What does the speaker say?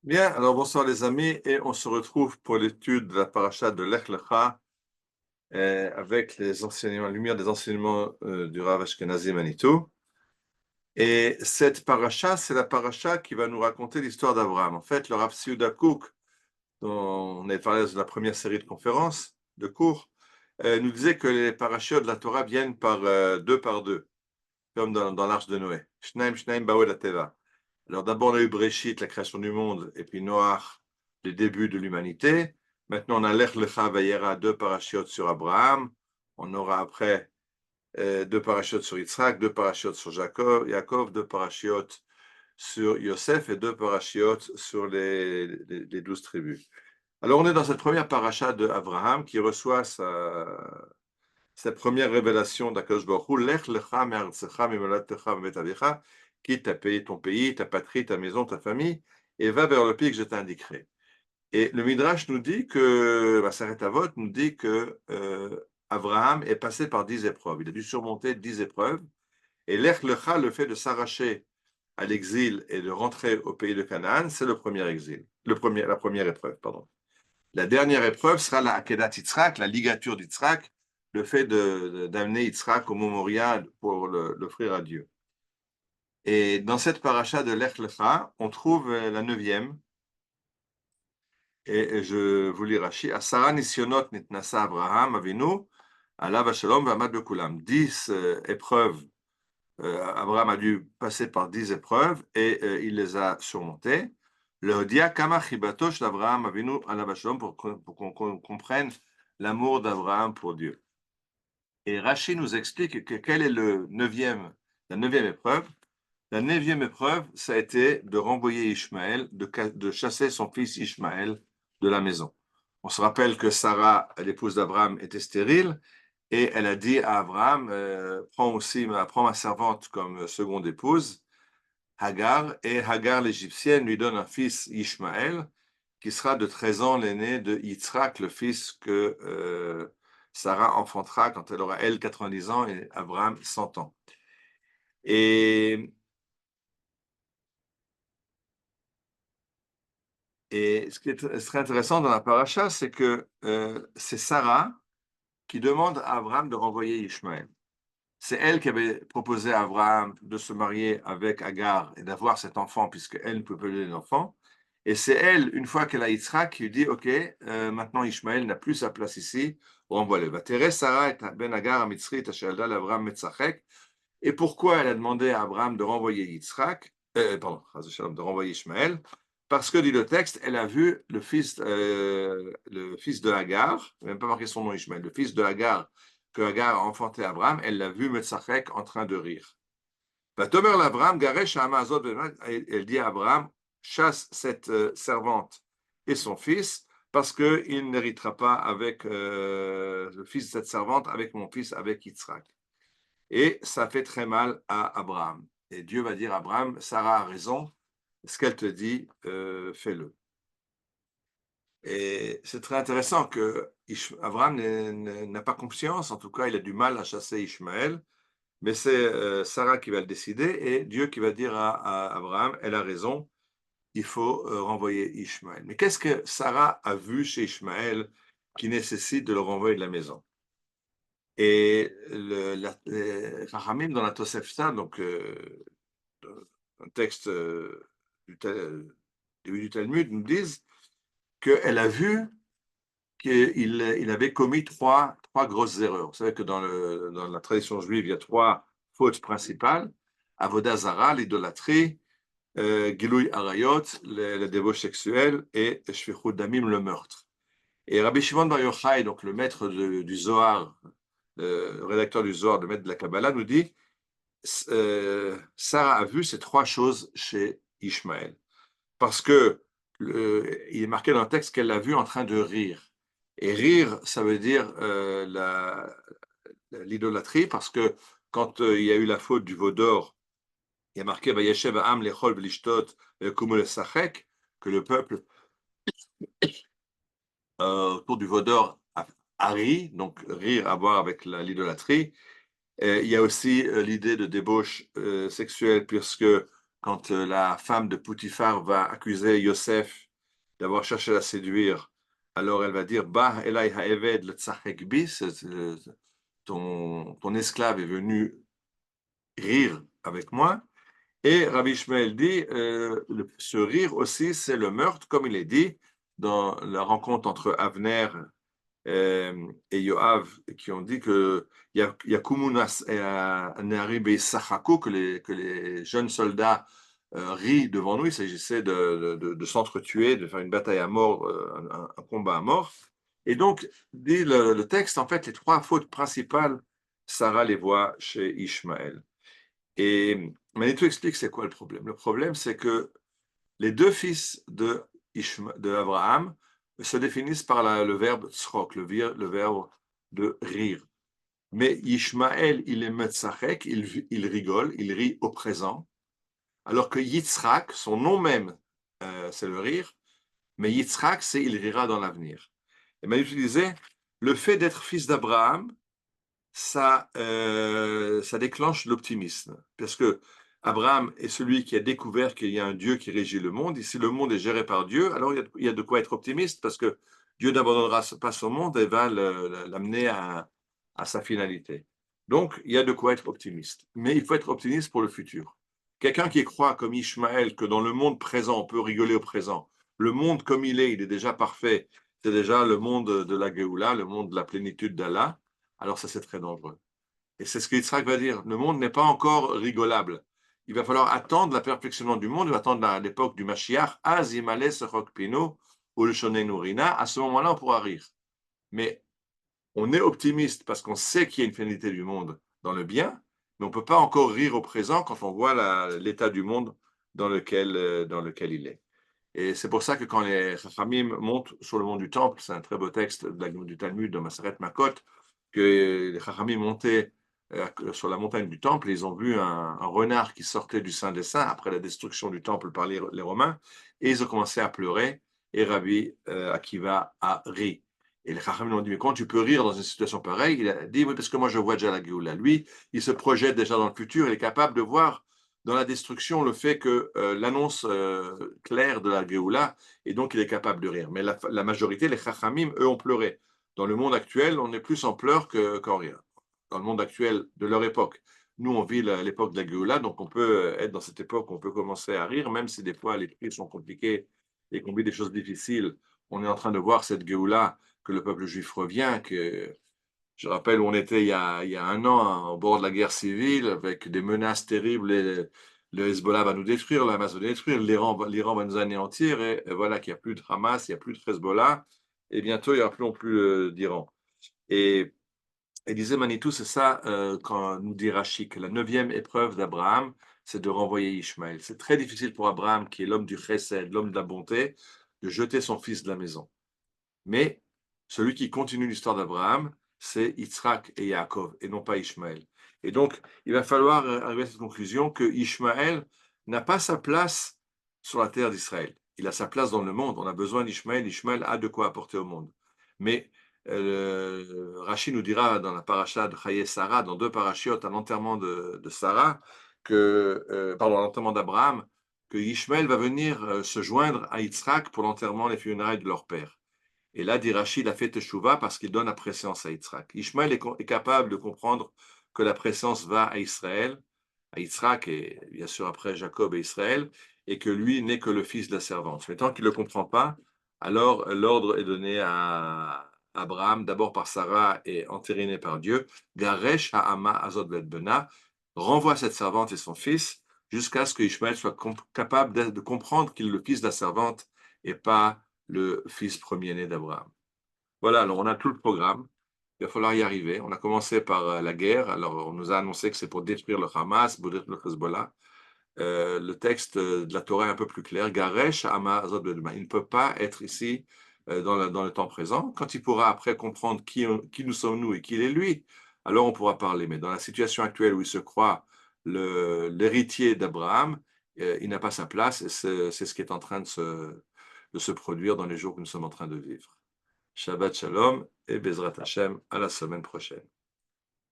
Bien, alors bonsoir les amis, et on se retrouve pour l'étude de la paracha de Lech Lecha avec les enseignements, la lumière des enseignements du Rav Ashkenazi Manitou. Et cette paracha, c'est la paracha qui va nous raconter l'histoire d'Abraham. En fait, le Rav Yehuda Kook, dont on avait parlé dans la première série de conférences, de cours, nous disait que les parachiotes de la Torah viennent par deux, comme dans l'Arche de Noé. Shnaim, Shnaim, Baou la Teva. Alors d'abord, on a eu Bréchit, la création du monde, et puis Noach, les débuts de l'humanité. Maintenant, on a Lech Lecha Vayera, deux parachutes sur Abraham. On aura après deux parachutes sur Yitzhak, deux parachutes sur Yaakov, deux parachutes sur Yosef et deux parachutes sur les 12 tribus. Alors, on est dans cette première paracha de Abraham qui reçoit sa première révélation d'Akadosh Baruch Hu, Lech lecha me'artzecha mimoladecha ve'met avicha, quitte ta pays, ton pays, ta patrie, ta maison, ta famille, et va vers le pays que je t'indiquerai. Et le Midrash nous dit que, Maseret Avot nous dit que Abraham est passé par 10 épreuves. Il a dû surmonter 10 épreuves. Et Lech lecha, le fait de s'arracher à l'exil et de rentrer au pays de Canaan, c'est le premier exil, la première épreuve, pardon. La dernière épreuve sera la Akedat Yitzhak, la ligature d'Yitzhak, le fait d'amener Yitzhak au Mont Moria pour l'offrir à Dieu. Et dans cette paracha de Lech Lecha, on trouve la neuvième, et je vous lis Rashi, Asara Nisyonot Nitnasa Abraham Avinu, Alav Shalom V'Amad Bekulam. 10 épreuves, Abraham a dû passer par 10 épreuves et il les a surmontées. Le Hodia Kama Chibatosh d'Abraham Avinu Alav Shalom pour qu'on comprenne l'amour d'Abraham pour Dieu. Et Rashi nous explique que quelle est la neuvième épreuve. La neuvième épreuve, ça a été de renvoyer Ishmaël, de chasser son fils Ishmaël de la maison. On se rappelle que Sarah, l'épouse d'Abraham, était stérile et elle a dit à Abraham, prends ma servante comme seconde épouse, Hagar, et Hagar l'égyptienne lui donne un fils Ishmaël qui sera de 13 ans l'aîné de Yitzhak, le fils que Sarah enfantera quand elle aura, elle, 90 ans et Abraham 100 ans. Et, et ce qui est très intéressant dans la paracha, c'est que c'est Sarah qui demande à Abraham de renvoyer Ishmaël. C'est elle qui avait proposé à Abraham de se marier avec Agar et d'avoir cet enfant, puisqu'elle ne peut pas donner d'enfant. Et c'est elle, une fois qu'elle a Yitzhak, qui lui dit, OK, maintenant Ishmaël n'a plus sa place ici, renvoie-le. Vatere Sarah et ben Agar à Mitzri, Tashalda, l'Abraham Metzachek. Et pourquoi elle a demandé à Abraham de renvoyer Yitzhak, de renvoyer Ishmaël? Parce que, dit le texte, elle a vu le fils de Hagar, même pas marqué son nom Ishmaël, le fils de Hagar, que Hagar a enfanté Abraham, elle l'a vu Metzachek en train de rire. Vatomer l'Abraham, Garesh Amazot, elle dit à Abraham, chasse cette servante et son fils, parce qu'il n'héritera pas avec le fils de cette servante, avec mon fils, avec Yitzhak. Et ça fait très mal à Abraham. Et Dieu va dire à Abraham, Sarah a raison, ce qu'elle te dit, fais-le. Et c'est très intéressant que Abraham n'a pas confiance, en tout cas, il a du mal à chasser Ishmaël, mais c'est Sarah qui va le décider et Dieu qui va dire à Abraham, elle a raison, il faut renvoyer Ishmaël. Mais qu'est-ce que Sarah a vu chez Ishmaël qui nécessite de le renvoyer de la maison? Et les Chachamim dans la Tosefta, donc un texte du début du Talmud, nous disent qu'elle a vu qu'il avait commis trois grosses erreurs. Vous savez que dans la tradition juive, il y a trois fautes principales: Avodah Zara, l'idolâtrie, Gilouy Arayot, la débauche sexuelle, et Shfichut Damim, le meurtre. Et Rabbi Shimon Bar Yochai, donc le maître du Zohar, le rédacteur du Zohar, le maître de la Kabbalah, nous dit Sarah a vu ces trois choses chez Ishmaël. Parce que il est marqué dans le texte qu'elle l'a vu en train de rire. Et rire, ça veut dire l'idolâtrie, parce que quand il y a eu la faute du veau d'or, il y a marqué Vayeshev Am lechol v'lishtot kumul sachek, que le peuple autour du veau d'or a ri, donc rire à voir avec l'idolâtrie. Il y a aussi l'idée de débauche sexuelle, puisque quand la femme de Poutifar va accuser Yosef d'avoir cherché à la séduire, alors elle va dire, Bah, Elai ha'eved le tzachek bi, ton esclave est venu rire avec moi. Et Rabbi Ishmael dit, ce rire aussi, c'est le meurtre, comme il est dit dans la rencontre entre Avner et Yoav, qui ont dit que Yakumunas et Neharim Beisachaku, que les jeunes soldats rient devant nous. Il s'agissait de s'entretuer, de faire une bataille à mort, un combat à mort. Et donc, dit le texte, en fait, les trois fautes principales, Sarah les voit chez Ishmaël. Et Manitou explique c'est quoi le problème. Le problème, c'est que les deux fils de Abraham se définissent par le verbe tzrok, le verbe de rire. Mais Ishmaël, il est metzachek, il rigole, il rit au présent, alors que Yitzhak, son nom même, c'est le rire, mais Yitzhak, c'est il rira dans l'avenir. Et Manitou disait, le fait d'être fils d'Abraham, ça déclenche l'optimisme. Parce que Abraham est celui qui a découvert qu'il y a un Dieu qui régit le monde. Et si le monde est géré par Dieu, alors il y a de quoi être optimiste, parce que Dieu n'abandonnera pas son monde et va l'amener à sa finalité. Donc, il y a de quoi être optimiste. Mais il faut être optimiste pour le futur. Quelqu'un qui croit, comme Ishmaël, que dans le monde présent, on peut rigoler au présent, le monde comme il est déjà parfait, c'est déjà le monde de la Géoula, le monde de la plénitude d'Allah, alors ça c'est très dangereux. Et c'est ce qu'Yitzhak va dire. Le monde n'est pas encore rigolable. Il va falloir attendre la perfectionnement du monde, il va attendre l'époque du Mashiach, Azimale Sechok Pino, ou le Shonen Urina, à ce moment-là on pourra rire. Mais on est optimiste parce qu'on sait qu'il y a une finalité du monde dans le bien, mais on ne peut pas encore rire au présent quand on voit l'état du monde dans lequel il est. Et c'est pour ça que quand les Chachamim montent sur le mont du Temple, c'est un très beau texte du Talmud de Maseret Makot, que les Chachamim montaient sur la montagne du Temple, et ils ont vu un renard qui sortait du Saint des Saints après la destruction du Temple par les Romains, et ils ont commencé à pleurer, et Rabbi Akiva a ri. Et les Chachamim ont dit, mais comment tu peux rire dans une situation pareille? Il a dit, oui, parce que moi je vois déjà la Géoula. Lui, il se projette déjà dans le futur, il est capable de voir dans la destruction le fait que l'annonce claire de la Géoula, et donc il est capable de rire. Mais la majorité, les Chachamim, eux, ont pleuré. Dans le monde actuel, on est plus en pleurs qu'en rire. Dans le monde actuel de leur époque. Nous, on vit l'époque de la Géoula, donc on peut être dans cette époque, on peut commencer à rire, même si des fois les prix sont compliqués et qu'on vit des choses difficiles. On est en train de voir cette Géoula que le peuple juif revient, que je rappelle où on était il y a un an, au bord de la guerre civile, avec des menaces terribles. Le Hezbollah va nous détruire, le Hamas va nous détruire, l'Iran va nous anéantir. Et voilà qu'il n'y a plus de Hamas, il n'y a plus de Hezbollah. Et bientôt, il n'y aura plus non plus d'Iran. Et disait Manitou, c'est ça quand nous dit Rashi, que la 9e épreuve d'Abraham, c'est de renvoyer Ishmaël. C'est très difficile pour Abraham, qui est l'homme du chesed, l'homme de la bonté, de jeter son fils de la maison. Mais celui qui continue l'histoire d'Abraham, c'est Yitzhak et Yaakov, et non pas Ishmaël. Et donc, il va falloir arriver à cette conclusion que Ishmaël n'a pas sa place sur la terre d'Israël. Il a sa place dans le monde. On a besoin d'Ishmaël. Ishmaël a de quoi apporter au monde. Mais Rashi nous dira dans la paracha de Chaye Sarah, dans 2 parachiotes, à l'enterrement de Sarah, à l'enterrement d'Abraham, que Ishmaël va venir se joindre à Yitzhak pour l'enterrement, les funérailles de leur père. Et là, dit Rachid, il a fait Teshuvah parce qu'il donne la présence à Yitzhak. Ishmaël est capable de comprendre que la présence va à Israël, à Yitzhak et bien sûr après Jacob et Israël, et que lui n'est que le fils de la servante. Mais tant qu'il ne le comprend pas, alors l'ordre est donné à Abraham, d'abord par Sarah et entériné par Dieu, Garesh Ha'ama Azot Bet Bena, renvoie cette servante et son fils jusqu'à ce que Ishmaël soit capable de comprendre qu'il est le fils de la servante et pas le fils premier-né d'Abraham. Voilà, alors on a tout le programme. Il va falloir y arriver. On a commencé par la guerre. Alors, on nous a annoncé que c'est pour détruire le Hamas, pour détruire le Hezbollah. Le texte de la Torah est un peu plus clair. Garesh, Amazot, Bedma. Il ne peut pas être ici dans le temps présent. Quand il pourra après comprendre qui nous sommes nous et qui il est lui, alors on pourra parler. Mais dans la situation actuelle où il se croit l'héritier d'Abraham, il n'a pas sa place. Et c'est ce qui est en train de se produire dans les jours que nous sommes en train de vivre. Shabbat Shalom et Bezrat Hashem, à la semaine prochaine.